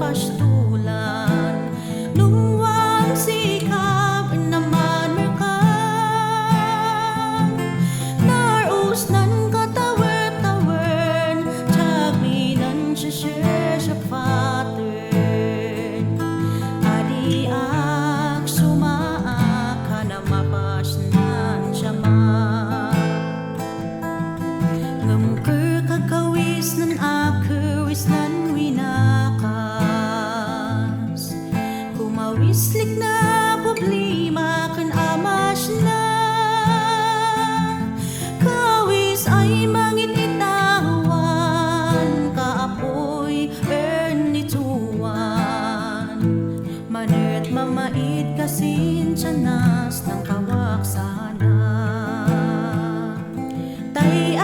pastulan nuwang sikap naman merkam narus nan katawer-tawer jagminan siya pattern adiak sumaa kana mapasnan siya ngamker kakawis nan akawis nan winakas kumawislik na problema kan amas na kawis ay mangit itawan kaapoy ernituan manert mamait kasin tiyanas ng kawaksana tay